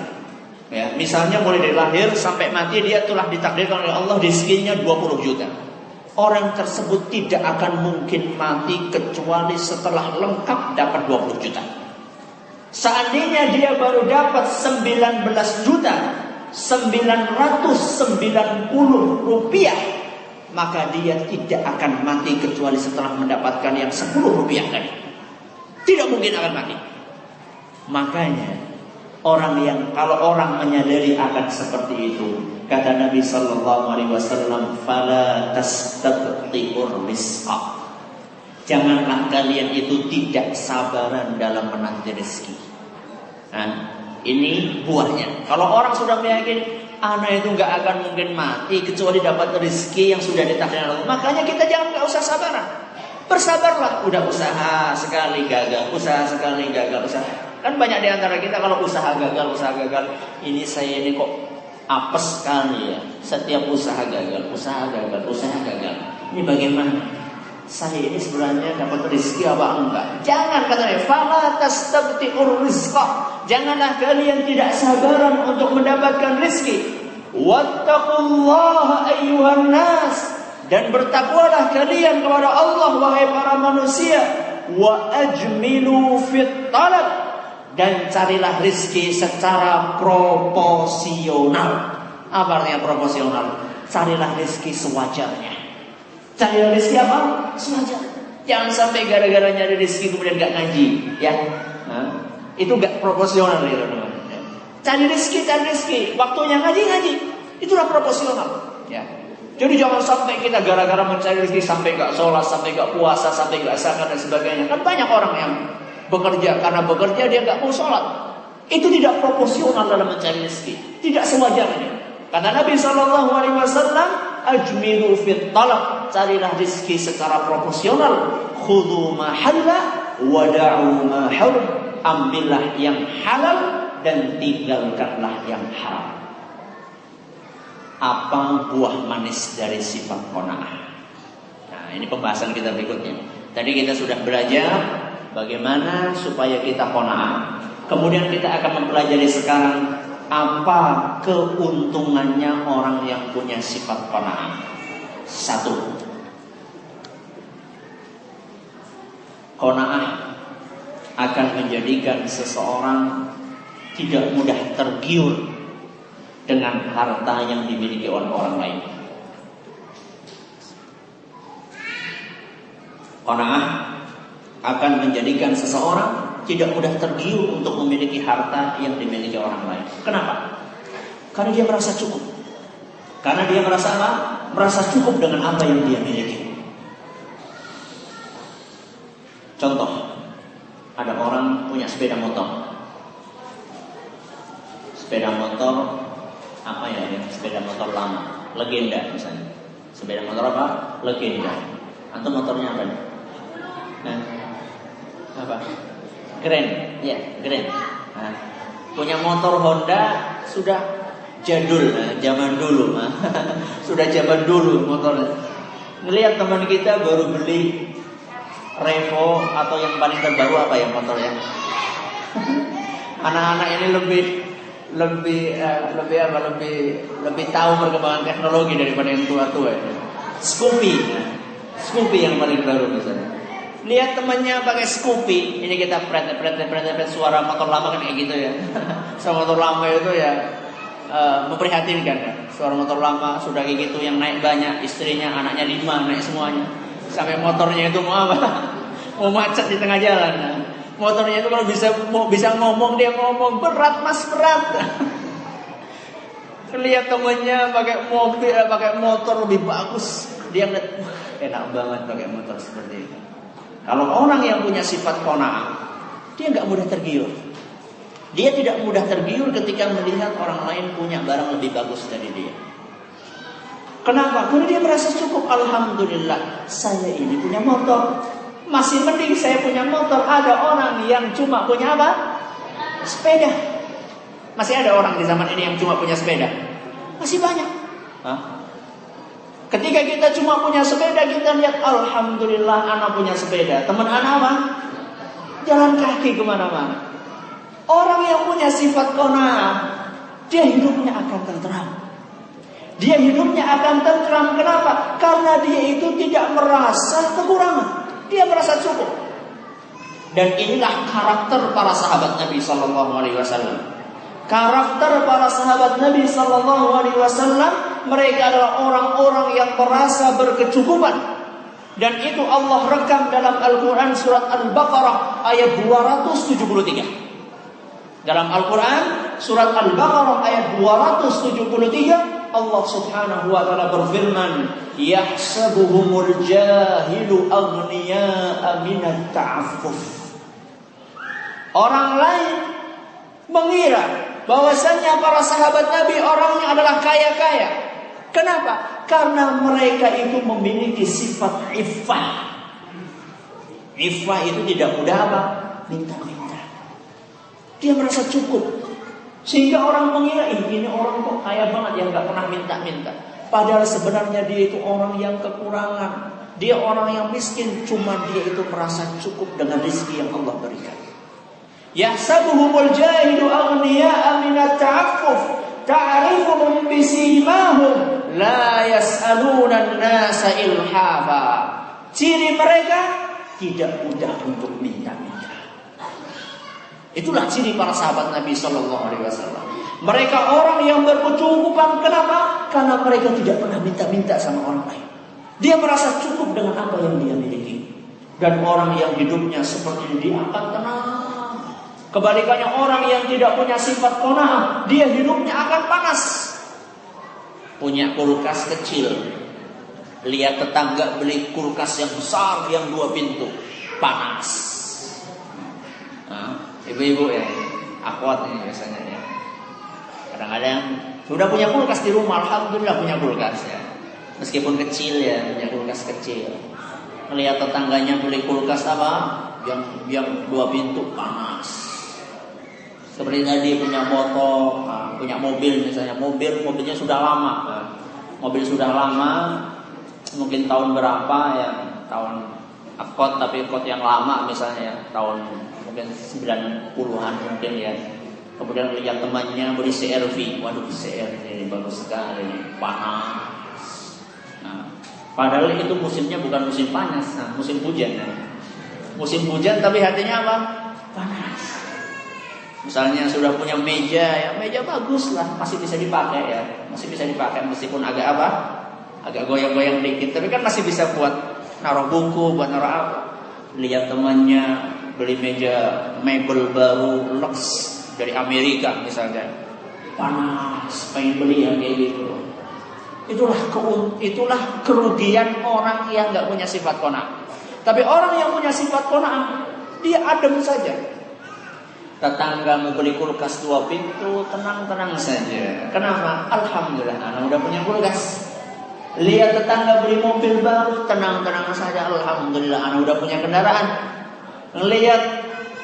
ya, misalnya mulai dari lahir sampai mati dia telah ditakdirkan oleh Allah rizkinya 20 juta. Orang tersebut tidak akan mungkin mati kecuali setelah lengkap dapat 20 juta. Seandainya dia baru dapat 19 juta 990 rupiah, maka dia tidak akan mati kecuali setelah mendapatkan yang 10 rupiah tadi. Tidak mungkin akan mati. Makanya kalau orang menyadari akan seperti itu, kata Nabi sallallahu alaihi wasallam, fala tastaqti'ur rizqa. Janganlah kalian itu tidak sabaran dalam menanti rezeki. Nah, ini buahnya. Kalau orang sudah meyakini anak itu enggak akan mungkin mati kecuali dapat rezeki yang sudah ditakdirkan Allah, makanya kita enggak usah sabaran. Bersabarlah, udah usaha sekali gagal, Kan banyak di antara kita kalau usaha gagal, ini saya ini kok apes sekali ya. Setiap usaha gagal. Ini bagaimana? Saya ini sebenarnya dapat rezeki apa enggak? Jangan katanya, fala tastabti'ur rizqa. Janganlah kalian tidak sabaran untuk mendapatkan rezeki. Wattaqullaha ayyuhan nas. Dan bertakwalah kalian kepada Allah wahai para manusia. Wa ajmilu fit talab. Dan carilah rizki secara proporsional. Apa artinya proporsional? Carilah rizki sewajarnya. Carilah rizki apa? Sewajarnya. Jangan sampai gara-gara nyari rizki kemudian gak ngaji, ya. Itu gak proporsional ya, teman-teman. Cari rizki. Waktunya ngaji. Itulah proporsional, ya. Jadi jangan sampai kita gara-gara mencari rezeki sampai gak sholat, sampai gak puasa, sampai gak zakat dan sebagainya. Kan banyak orang yang bekerja, karena bekerja dia gak mau sholat. Itu tidak proporsional dalam mencari rezeki. Tidak sewajarnya. Kata Nabi SAW, ajmilu fit talab, carilah rezeki secara proporsional. Khudhu ma halla wada'u ma haram. Ambillah yang halal dan tinggalkanlah yang haram. Apa buah manis dari sifat qanaah? Nah, ini pembahasan kita berikutnya. Tadi kita sudah belajar bagaimana supaya kita qanaah. Kemudian kita akan mempelajari sekarang apa keuntungannya orang yang punya sifat qanaah. 1. Qanaah akan menjadikan seseorang tidak mudah tergiur dengan harta yang dimiliki oleh orang lain. Qanaah akan menjadikan seseorang tidak mudah tergiur untuk memiliki harta yang dimiliki orang lain. Kenapa? Karena dia merasa cukup. Karena dia merasa apa? Merasa cukup dengan apa yang dia miliki. Contoh, ada orang punya sepeda motor. Sepeda motor apa ya? Sepeda motor lama, legenda misalnya. Sepeda motor apa? Legenda. Atau motornya apa? Apa? Grand, ya, Grand. Nah, punya motor Honda sudah jadul, zaman dulu, sudah zaman dulu motornya. Ngelihat teman kita baru beli Revo atau yang paling terbaru apa ya motornya? Anak-anak ini lebih tahu perkembangan teknologi daripada yang tua-tua. Scoopy yang paling baru misalnya. Lihat temannya pakai Scoopy, ini kita pret suara motor lama kan kayak gitu ya. Suara motor lama itu ya memprihatinkan kan. Suara motor lama sudah kayak gitu, yang naik banyak, istrinya, anaknya 5 naik semuanya. Sampai motornya itu mau apa? Mau macet di tengah jalan. Nah, motornya itu kalau bisa ngomong, dia ngomong, berat mas, berat. Lihat temannya pakai mobil, pakai motor lebih bagus, dia ngeliat, enak banget pakai motor seperti itu. Kalau orang yang punya sifat qanaah, dia nggak mudah tergiur. Dia tidak mudah tergiur ketika melihat orang lain punya barang lebih bagus dari dia. Kenapa? Karena dia merasa cukup. Alhamdulillah, saya ini punya motor. Masih mending saya punya motor. Ada orang yang cuma punya apa? Sepeda. Masih ada orang di zaman ini yang cuma punya sepeda? Masih banyak. Ketika kita cuma punya sepeda, kita lihat alhamdulillah anak punya sepeda. Teman anak apa? Jalan kaki kemana-mana. Orang yang punya sifat qanaah, dia hidupnya akan tentram. Dia hidupnya akan tentram. Kenapa? Karena dia itu tidak merasa kekurangan. Dia merasa cukup. Dan inilah karakter para sahabat Nabi Sallallahu Alaihi Wasallam. Karakter para sahabat Nabi Sallallahu Alaihi Wasallam, mereka adalah orang-orang yang merasa berkecukupan. Dan itu Allah rekam dalam Al-Quran surat Al-Baqarah ayat 273. Dalam Al-Quran surat Al-Baqarah ayat 273, Allah Subhanahu wa taala berfirman, "Yahsabuhumul jahilu aghniya'a minat ta'affuf." Orang lain mengira bahwasanya para sahabat Nabi orangnya adalah kaya-kaya. Kenapa? Karena mereka itu memiliki sifat iffah. Iffah itu tidak mudah apa? Minta-minta. Dia merasa cukup. Sehingga orang mengira ini orang kok kaya banget yang gak pernah minta-minta. Padahal sebenarnya dia itu orang yang kekurangan. Dia orang yang miskin. Cuma dia itu merasa cukup dengan rezeki yang Allah berikan. Yahsabuhumul jahilu aghniya'a minat ta'affuf ta'rifuhum bisimahum la yas'aluna an-nasa ilhafa. Ciri mereka tidak mudah untuk minta-minta. Itulah ciri para sahabat Nabi Sallallahu Alaihi Wasallam. Mereka orang yang berkecukupan. Kenapa? Karena mereka tidak pernah minta-minta sama orang lain. Dia merasa cukup dengan apa yang dia miliki. Dan orang yang hidupnya seperti ini, dia akan tenang. Kebalikannya orang yang tidak punya sifat qanaah, dia hidupnya akan panas. punya kulkas kecil, lihat tetangga beli kulkas yang besar yang 2 pintu, panas. Ibu-ibu ya, akhwat ini biasanya ya. Kadang-kadang sudah punya kulkas di rumah, alhamdulillah punya kulkas ya. Meskipun kecil ya, punya kulkas kecil. Melihat tetangganya beli kulkas apa? Yang 2 pintu, panas. Seperti tadi punya motor, punya mobil misalnya, mobilnya sudah lama. Mobil sudah lama, mungkin tahun berapa ya, tahun kot, tapi kot yang lama misalnya ya, tahun mungkin 90-an mungkin ya. Kemudian lihat temannya beli CR-V, waduh CR ini bagus sekali, panas. Padahal itu musimnya bukan musim panas, musim hujan. Musim hujan tapi hatinya apa? Panas. Misalnya sudah punya meja ya, meja bagus lah, masih bisa dipakai ya, masih bisa dipakai meskipun agak apa? Agak goyang-goyang dikit, tapi kan masih bisa buat naruh buku, buat naruh apa. Lihat temannya beli meja mebel baru Lux dari Amerika misalnya, panas, pengen beli yang kayak gitu. Itulah kerugian orang yang nggak punya sifat qanaah. Tapi orang yang punya sifat qanaah, dia adem saja. Tetangga mau beli kulkas 2 pintu, tenang-tenang saja. Kenapa? Alhamdulillah, anak udah punya kulkas. Lihat tetangga beli mobil baru, tenang-tenang saja. Alhamdulillah, anak udah punya kendaraan. Lihat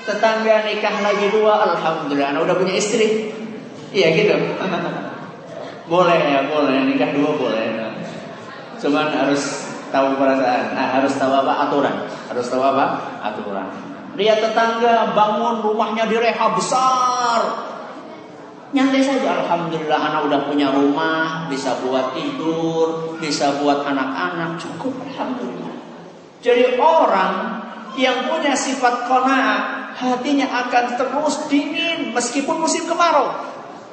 tetangga nikah lagi 2, alhamdulillah, anak udah punya istri. Iya gitu. Boleh ya, boleh nikah 2 boleh. Cuman harus tahu perasaan. Harus tahu apa? Aturan. Harus tahu apa? Aturan. Lihat tetangga bangun rumahnya direhab besar, nyantai saja. Alhamdulillah, anak udah punya rumah, bisa buat tidur, bisa buat anak-anak, cukup. Alhamdulillah. Jadi orang yang punya sifat qanaah, hatinya akan terus dingin meskipun musim kemarau.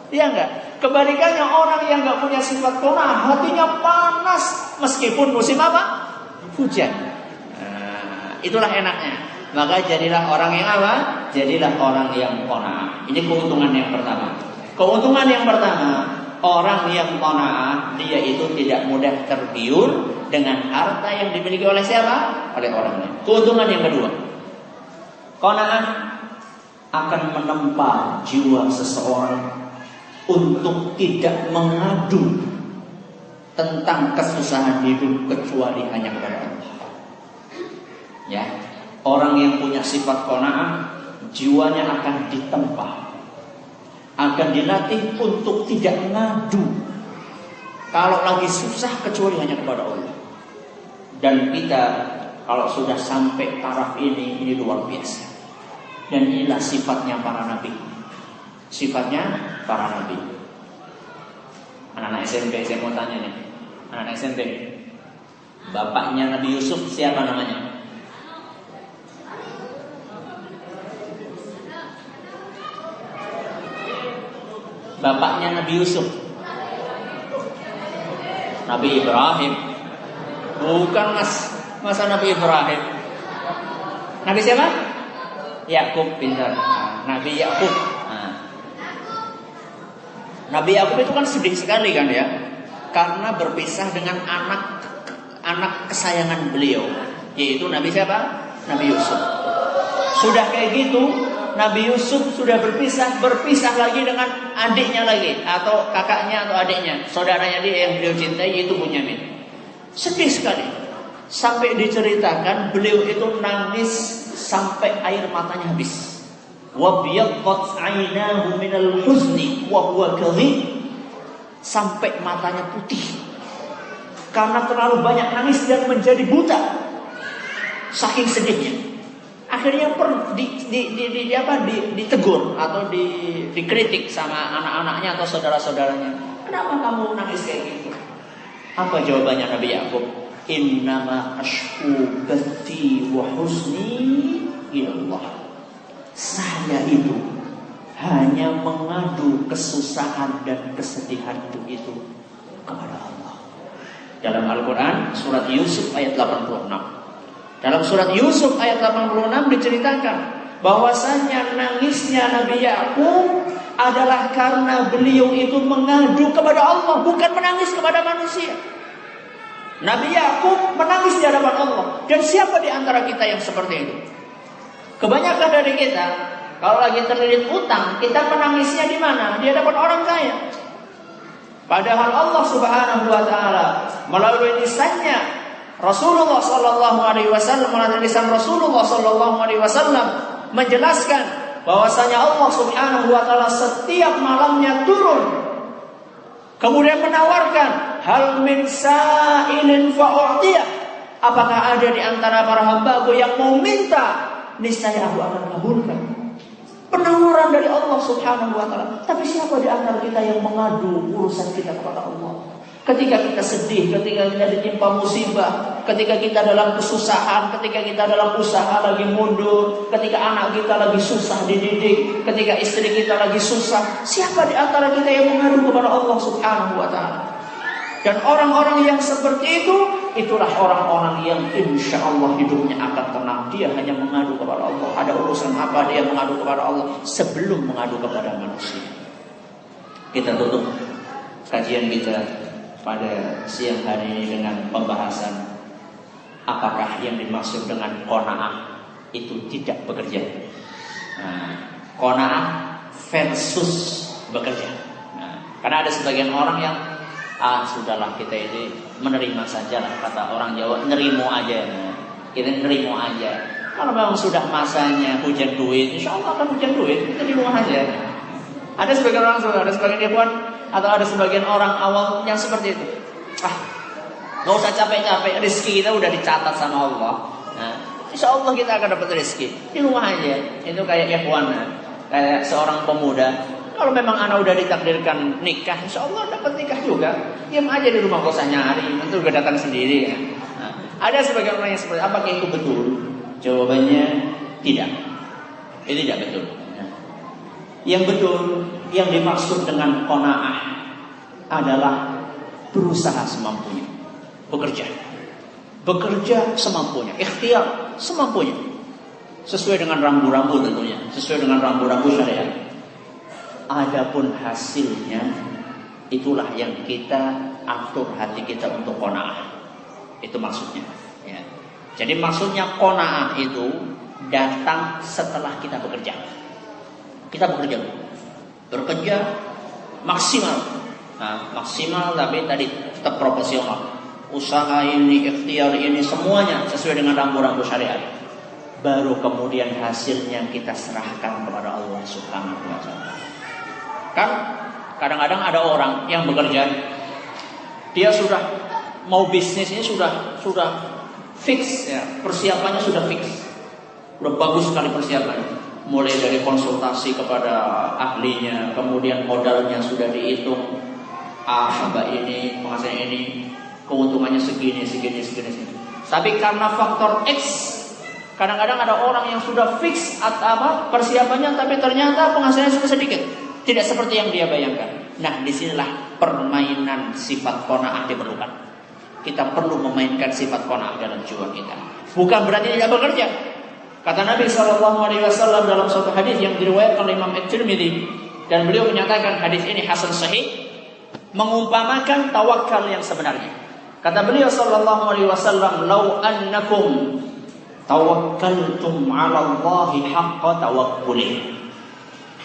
Iya enggak? Kebalikannya orang yang enggak punya sifat qanaah, hatinya panas meskipun musim apa? Hujan. Itulah enaknya. Maka jadilah orang yang apa? Jadilah orang yang qanaah. Ini keuntungan yang pertama. Keuntungan yang pertama, orang yang qanaah, dia itu tidak mudah tergiur dengan harta yang dimiliki oleh siapa? Oleh orang lain. Keuntungan yang kedua, qanaah akan menempa jiwa seseorang untuk tidak mengadu tentang kesusahan hidup kecuali hanya kepada Allah. Ya. Orang yang punya sifat qanaah, jiwanya akan ditempa, akan dilatih untuk tidak ngadu kalau lagi susah kecuali hanya kepada Allah. Dan kita kalau sudah sampai taraf ini luar biasa. Dan inilah sifatnya para nabi. Sifatnya para nabi. Anak-anak SMP, saya mau tanya nih. Anak-anak SMP, bapaknya Nabi Yusuf siapa namanya? Bapaknya Nabi Yusuf, Nabi Ibrahim. Bukan masa Nabi Ibrahim. Nabi siapa? Yakub, pintar. Nabi Yakub. Nabi Yakub itu kan sedih sekali kan ya, karena berpisah dengan anak kesayangan beliau, yaitu Nabi siapa? Nabi Yusuf. Sudah kayak gitu, Nabi Yusuf sudah berpisah lagi dengan adiknya lagi, atau kakaknya atau adiknya, saudaranya dia yang beliau cintai, yaitu Bunyamin. Sedih sekali, sampai diceritakan beliau itu nangis sampai air matanya habis. Wa biyaddat 'ainahu minal huzni wa huwa kadhib, sampai matanya putih karena terlalu banyak nangis dan menjadi buta saking sedihnya. Akhirnya ditegur atau dikritik sama anak-anaknya atau saudara-saudaranya. Kenapa kamu nangis kayak gitu? Apa jawabannya Nabi Yakub? Innama ashku bathi wa husni ilallah. Saya itu hanya mengadu kesusahan dan kesedihanku itu kepada Allah. Dalam Al-Quran surat Yusuf ayat 86. Dalam surat Yusuf ayat 86 diceritakan bahwasanya nangisnya Nabi Yakub adalah karena beliau itu mengadu kepada Allah, bukan menangis kepada manusia. Nabi Yakub menangis di hadapan Allah. Dan siapa di antara kita yang seperti itu? Kebanyakan dari kita, kalau lagi terlilit utang, kita menangisnya di mana? Di hadapan orang kaya. Padahal Allah Subhanahu wa taala melalui lisannya Rasulullah sallallahu alaihi wasallam, melalui lisan Rasulullah sallallahu alaihi wasallam menjelaskan bahwasanya Allah Subhanahu wa taala setiap malamnya turun kemudian menawarkan, hal min sa'ilin fa'u'tiyah. Apakah ada di antara para hamba-Ku yang mau minta? Niscaya Aku akan kabulkan. Penawaran dari Allah Subhanahu wa taala. Tapi siapa di antara kita yang mengadu urusan kita kepada Allah? Ketika kita sedih, ketika kita ditimpa musibah, ketika kita dalam kesusahan, ketika kita dalam usaha lagi mundur, ketika anak kita lagi susah dididik, ketika istri kita lagi susah, siapa di antara kita yang mengadu kepada Allah Subhanahu wa taala? Dan orang-orang yang seperti itu, itulah orang-orang yang insya Allah hidupnya akan tenang. Dia hanya mengadu kepada Allah. Ada urusan apa dia mengadu kepada Allah sebelum mengadu kepada manusia. Kita tutup kajian kita pada siang hari ini dengan pembahasan apakah yang dimaksud dengan qanaah itu tidak bekerja. Qanaah versus bekerja. Karena ada sebagian orang yang sudahlah kita ini menerima saja lah, kata orang Jawa, nerimo aja. Kita nerimo aja. Kalau memang sudah masanya hujan duit, insya Allah akan hujan duit, kita di rumah aja. Ada sebagian orang, ada sebagian ikhwan atau ada sebagian orang awam yang seperti itu. Gak usah capek-capek, rezeki kita udah dicatat sama Allah. Insya Allah kita akan dapat rezeki di rumah aja. Itu kayak ikhwan, kayak seorang pemuda. Kalau memang anak udah ditakdirkan nikah, insya Allah dapat nikah juga. Diam aja di rumah, gak usah nyari, nanti udah datang sendiri. Ada sebagian orang yang seperti, apakah itu betul? Jawabannya tidak. Itu tidak betul. Yang betul, yang dimaksud dengan qanaah adalah berusaha semampunya, bekerja semampunya, ikhtiar semampunya, sesuai dengan rambu-rambu tentunya, sesuai dengan rambu-rambu syariat. Adapun hasilnya, itulah yang kita atur hati kita untuk qanaah. Itu maksudnya. Ya. Jadi maksudnya qanaah itu datang setelah kita bekerja. Kita bekerja maksimal. Maksimal tapi tadi tetap proporsional. Usaha ini, ikhtiar ini, semuanya sesuai dengan rambu-rambu syariat. Baru kemudian hasilnya kita serahkan kepada Allah Subhanahu wa taala. Kan kadang-kadang ada orang yang bekerja, dia sudah mau bisnisnya sudah fix ya, persiapannya sudah fix. Udah bagus sekali persiapannya. Mulai dari konsultasi kepada ahlinya, kemudian modalnya sudah dihitung. Hamba ini, penghasilan ini, keuntungannya segini. Tapi karena faktor X, kadang-kadang ada orang yang sudah fix persiapannya, tapi ternyata penghasilannya sudah sedikit, tidak seperti yang dia bayangkan. Nah, disinilah permainan sifat qanaah diperlukan. Kita perlu memainkan sifat qanaah dalam jiwa kita. Bukan berarti tidak bekerja. Kata Nabi SAW dalam suatu hadis yang diriwayatkan oleh Imam At-Tirmidzi, dan beliau menyatakan hadis ini hasan sahih, mengumpamakan tawakal yang sebenarnya. Kata beliau SAW, "Lau annakum tawakkaltum 'ala Allahi haqqa tawakkuli."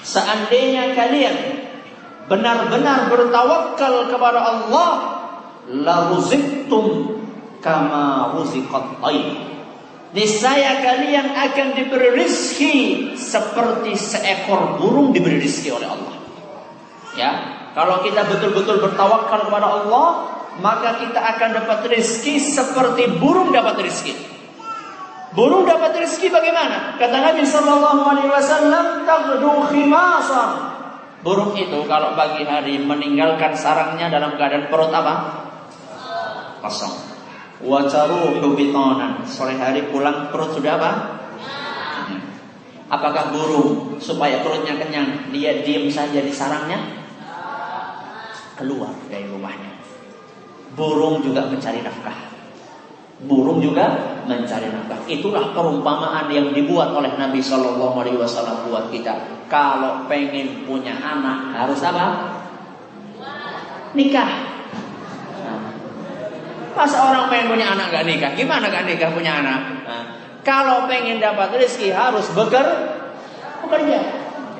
Seandainya kalian benar-benar bertawakal kepada Allah, la ruziktum kama ruziqat tayr. Niscaya kalian akan diberi rezeki seperti seekor burung diberi rezeki oleh Allah. Ya, kalau kita betul-betul bertawakal kepada Allah, maka kita akan dapat rezeki seperti burung dapat rezeki. Burung dapat rezeki bagaimana? Kata Nabi SAW, "Taghdu khimasan." Burung itu kalau pagi hari meninggalkan sarangnya dalam keadaan perut apa? Kosong. Wa taruhu bitanan. Sore hari pulang perut sudah apa? Apakah burung supaya perutnya kenyang dia diam saja di sarangnya? Keluar dari rumahnya. Burung juga mencari nafkah. burung juga mencari nafkah. Itulah perumpamaan yang dibuat oleh Nabi Shallallahu Alaihi Wasallam buat kita. Kalau pengen punya anak harus apa? Nikah. Nah, masa orang pengen punya anak gak nikah? Gimana gak nikah punya anak? Nah, kalau pengen dapat rezeki harus bekerja.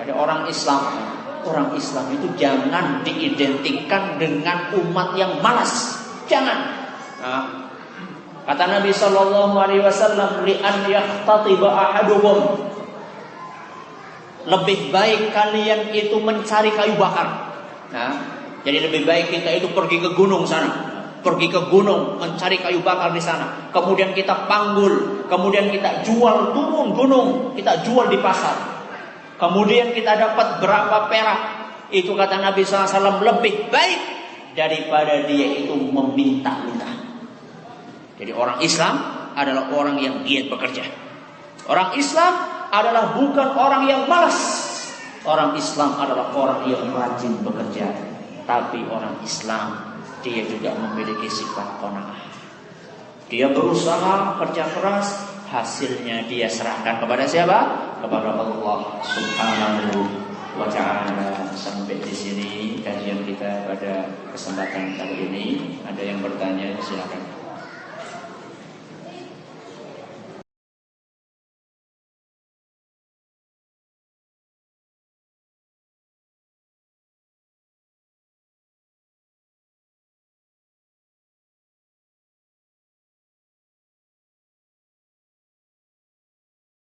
Jadi orang Islam itu jangan diidentikan dengan umat yang malas. Jangan. Nah, kata Nabi Shallallahu Alaihi Wasallam, li an yahtatiba ahadukum, lebih baik kalian itu mencari kayu bakar. Nah, jadi lebih baik kita itu pergi ke gunung sana, pergi ke gunung mencari kayu bakar di sana. Kemudian kita panggul, kemudian kita jual turun gunung, kita jual di pasar. Kemudian kita dapat berapa perak. Itu kata Nabi SAW lebih baik daripada dia itu meminta-minta. Jadi orang Islam adalah orang yang giat bekerja. Orang Islam adalah bukan orang yang malas. Orang Islam adalah orang yang rajin bekerja. Tapi orang Islam dia juga memiliki sifat qanaah. Dia berusaha kerja keras, hasilnya dia serahkan kepada siapa? Kepada Allah Subhanahu wa ta'ala. Sampai di sini kajian kita pada kesempatan kali ini. Ada yang bertanya, silakan.